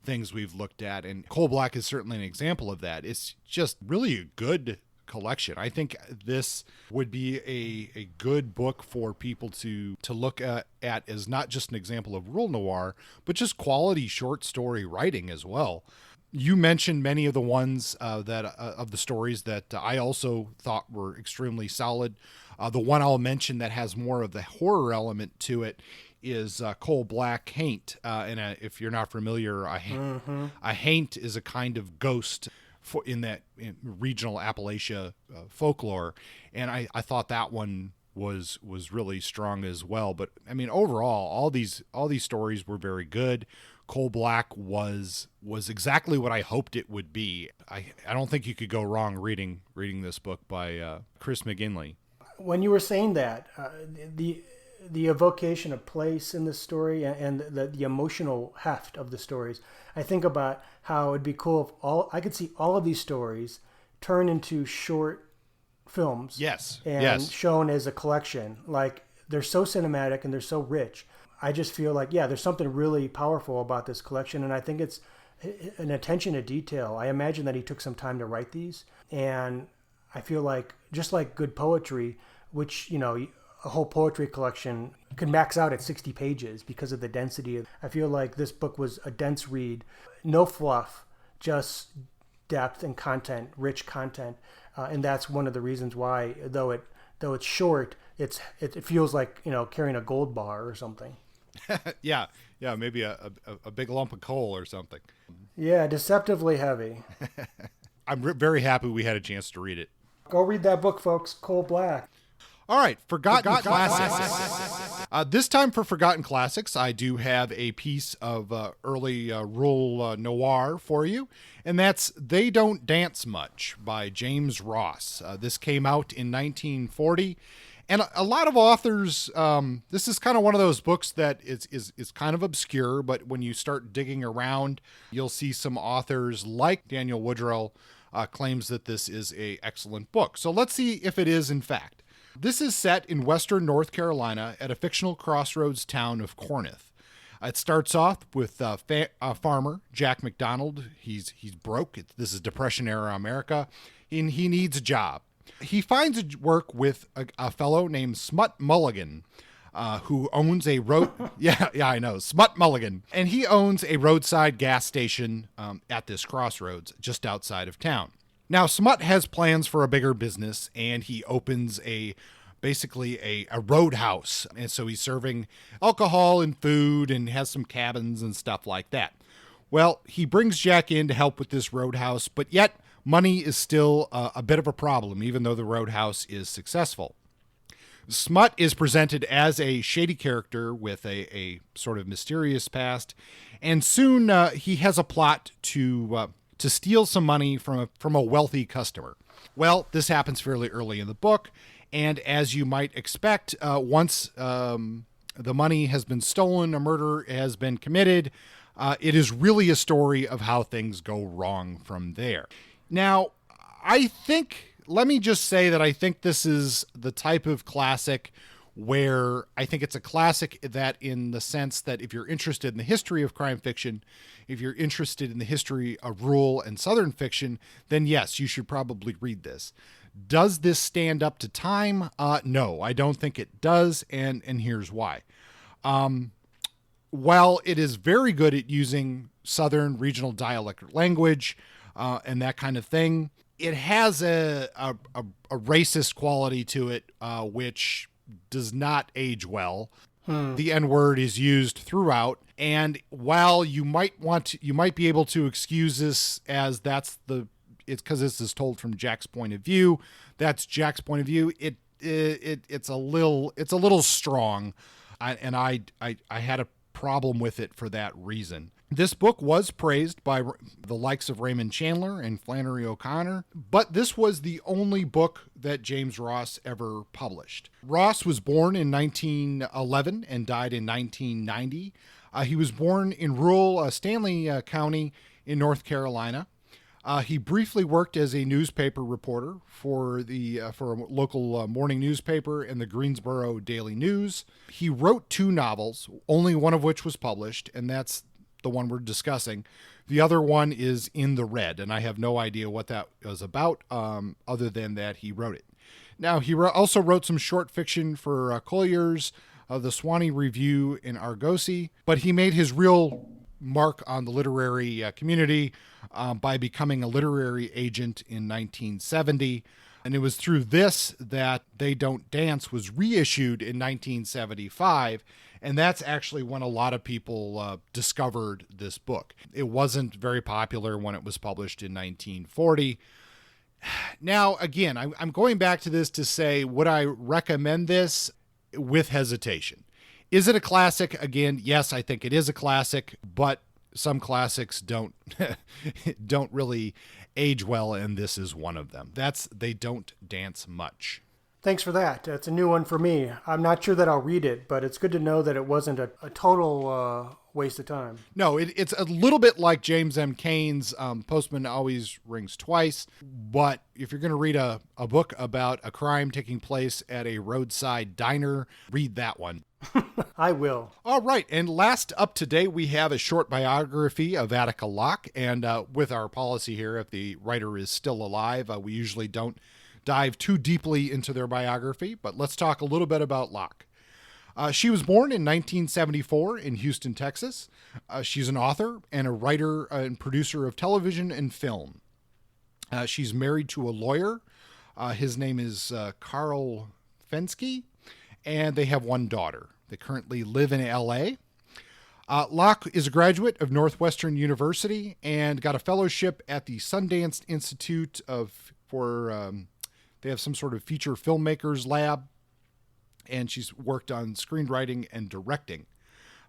things we've looked at. And Coal Black is certainly an example of that. It's just really a good collection. I think this would be a good book for people to look at as not just an example of rural noir, but just quality short story writing as well. You mentioned many of the ones of the stories that I also thought were extremely solid. The one I'll mention that has more of the horror element to it is Coal Black Haint. And if you're not familiar, a haint is a kind of ghost in regional Appalachia folklore. And I thought that one was really strong as well. But I mean, overall, all these stories were very good. Coal Black was exactly what I hoped it would be. I don't think you could go wrong reading this book by Chris McGinley. When you were saying that, the evocation of place in the story and the emotional heft of the stories, I think about how it'd be cool if I could see all of these stories turn into short films. Yes. And shown as a collection. Like, they're so cinematic and they're so rich. I just feel like, there's something really powerful about this collection, and I think it's an attention to detail. I imagine that he took some time to write these, and I feel like, just like good poetry, which, a whole poetry collection could max out at 60 pages because of the density. I feel like this book was a dense read, no fluff, just depth and content, rich content, and that's one of the reasons why, though it's short, it feels like carrying a gold bar or something. yeah, maybe a big lump of coal or something. Yeah, deceptively heavy. I'm very happy we had a chance to read it. Go read that book, folks. Coal Black. All right, Forgotten Classics. This time for Forgotten Classics, I do have a piece of early rural noir for you, and that's They Don't Dance Much by James Ross. This came out in 1940. And a lot of authors, this is kind of one of those books that is kind of obscure, but when you start digging around, you'll see some authors like Daniel Woodrell claims that this is an excellent book. So let's see if it is in fact. This is set in western North Carolina at a fictional crossroads town of Corinth. It starts off with farmer Jack McDonald. He's broke. This is Depression era America, and he needs a job. He finds work with a fellow named Smut Mulligan, who owns a road. I know, Smut Mulligan, and he owns a roadside gas station at this crossroads just outside of town. Now, Smut has plans for a bigger business, and he opens basically a roadhouse, and so he's serving alcohol and food, and has some cabins and stuff like that. Well, he brings Jack in to help with this roadhouse, but yet money is still a bit of a problem, even though the roadhouse is successful. Smut is presented as a shady character with a sort of mysterious past, and soon he has a plot to steal some money from a wealthy customer. Well, this happens fairly early in the book, and as you might expect, once the money has been stolen, a murder has been committed, it is really a story of how things go wrong from there. Now, let me just say that I think this is the type of classic where I think it's a classic that in the sense that if you're interested in the history of crime fiction, if you're interested in the history of rural and southern fiction, then yes, you should probably read this. Does this stand up to time? No, I don't think it does, and here's why. While it is very good at using southern regional dialect language, and that kind of thing, it has a racist quality to it, which does not age well. The N-word is used throughout, and while you might be able to excuse this as it's because this is told from Jack's point of view. That's Jack's point of view. it's a little strong, and I had a problem with it for that reason. This book was praised by the likes of Raymond Chandler and Flannery O'Connor, but this was the only book that James Ross ever published. Ross was born in 1911 and died in 1990. He was born in rural Stanley County in North Carolina. He briefly worked as a newspaper reporter for a local morning newspaper and the Greensboro Daily News. He wrote 2 novels, only one of which was published, and that's the one we're discussing. The other one is In the Red, and I have no idea what that was about, other than that he wrote it. Now, he also wrote some short fiction for Collier's, the Swanee Review, and Argosy, but he made his real mark on the literary community by becoming a literary agent in 1970. And it was through this that They Don't Dance was reissued in 1975. And that's actually when a lot of people discovered this book. It wasn't very popular when it was published in 1940. Now, again, I'm going back to this to say, would I recommend this? With hesitation. Is it a classic? Again, yes, I think it is a classic, but some classics don't really age well, and this is one of them. They Don't Dance Much. Thanks for that. That's a new one for me. I'm not sure that I'll read it, but it's good to know that it wasn't a total waste of time. No, it's a little bit like James M. Cain's Postman Always Rings Twice, but if you're going to read a book about a crime taking place at a roadside diner, read that one. I will. All right, and last up to date, we have a short biography of Attica Locke, and with our policy here, if the writer is still alive, we usually don't dive too deeply into their biography, but let's talk a little bit about Locke. She was born in 1974 in Houston, Texas. She's an author and a writer and producer of television and film. She's married to a lawyer. His name is Carl Fensky, and they have one daughter. They currently live in L.A. Locke is a graduate of Northwestern University and got a fellowship at the Sundance Institute they have some sort of feature filmmakers lab, and she's worked on screenwriting and directing.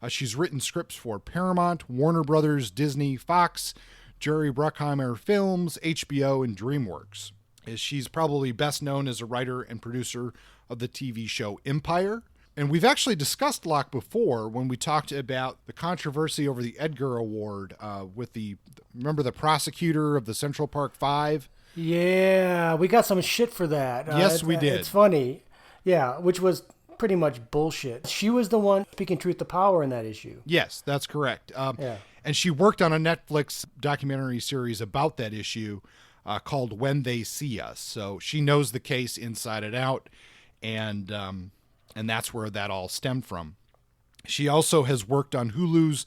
She's written scripts for Paramount, Warner Brothers, Disney, Fox, Jerry Bruckheimer Films, HBO, and DreamWorks. She's probably best known as a writer and producer of the TV show Empire. And we've actually discussed Locke before when we talked about the controversy over the Edgar Award remember the prosecutor of the Central Park Five? Yeah, we got some shit for that. Yes, we did. It's funny. Yeah, which was pretty much bullshit. She was the one speaking truth to power in that issue. Yes, that's correct. Yeah. And she worked on a Netflix documentary series about that issue called When They See Us. So she knows the case inside and out, and that's where that all stemmed from. She also has worked on Hulu's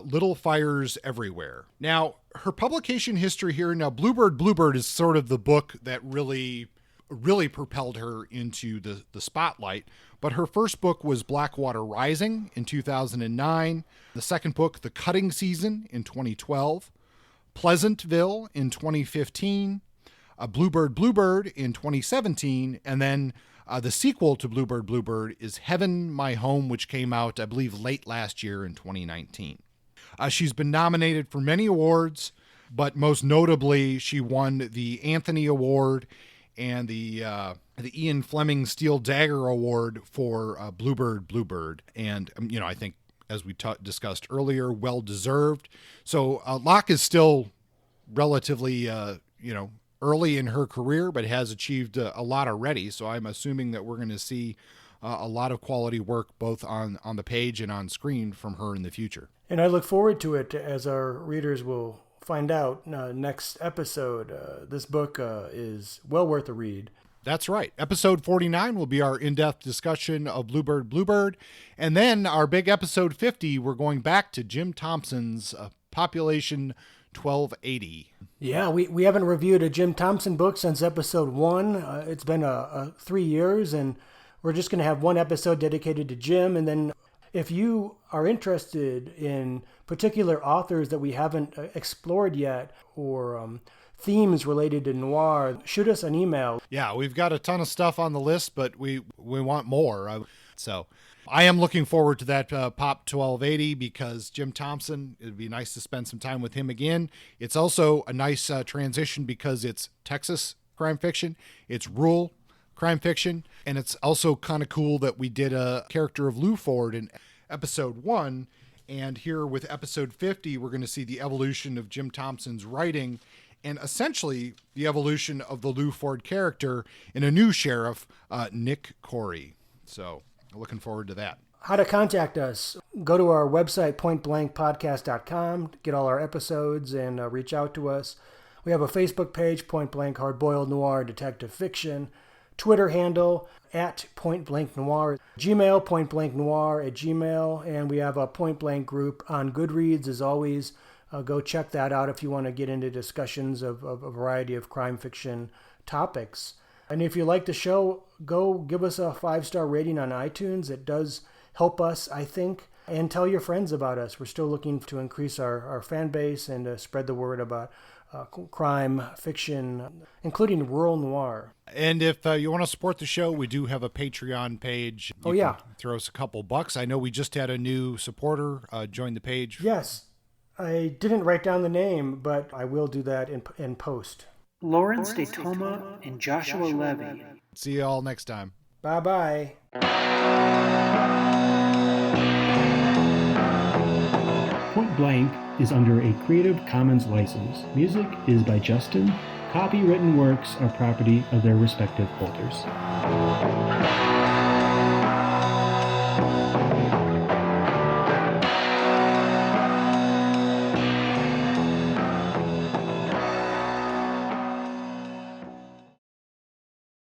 Little Fires Everywhere. Now, her publication history here, Bluebird is sort of the book that really propelled her into the spotlight. But her first book was Blackwater Rising in 2009. The second book, The Cutting Season, in 2012. Pleasantville in 2015. Bluebird in 2017. And then the sequel to Bluebird is Heaven, My Home, which came out, I believe, late last year in 2019. She's been nominated for many awards, but most notably, she won the Anthony Award and the Ian Fleming Steel Dagger Award for Bluebird. And, I think, as we discussed earlier, well-deserved. So Locke is still relatively, early in her career, but has achieved a lot already. So I'm assuming that we're going to see a lot of quality work both on the page and on screen from her in the future. And I look forward to it, as our readers will find out next episode. This book is well worth a read. That's right. Episode 49 will be our in-depth discussion of Bluebird. And then our big episode 50, we're going back to Jim Thompson's Population 1280. Yeah, we haven't reviewed a Jim Thompson book since episode 1. It's been 3 years, and we're just going to have one episode dedicated to Jim. And then if you are interested in particular authors that we haven't explored yet, or themes related to noir, shoot us an email. Yeah, we've got a ton of stuff on the list, but we want more. So I am looking forward to that Pop 1280 because Jim Thompson, it'd be nice to spend some time with him again. It's also a nice transition because it's Texas crime fiction. It's rural crime fiction. And it's also kind of cool that we did a character of Lou Ford in episode 1. And here with episode 50, we're going to see the evolution of Jim Thompson's writing and essentially the evolution of the Lou Ford character in a new sheriff, Nick Corey. So looking forward to that. How to contact us. Go to our website, pointblankpodcast.com, to get all our episodes and reach out to us. We have a Facebook page, Point Blank Hardboiled Noir Detective Fiction. Twitter handle, @pointblanknoir. Gmail, pointblanknoir@gmail. And we have a Point Blank group on Goodreads, as always. Go check that out if you want to get into discussions of a variety of crime fiction topics. And if you like the show, go give us a 5-star rating on iTunes. It does help us, I think. And tell your friends about us. We're still looking to increase our fan base and spread the word about crime fiction, including rural noir. And if you want to support the show, we do have a Patreon page. You can throw us a couple bucks. I know we just had a new supporter join the page. Yes. I didn't write down the name, but I will do that in post. Lawrence De Toma and Joshua Levy. See you all next time. Bye-bye. Point Blank is under a Creative Commons license. Music is by Justin. Copywritten works are property of their respective holders.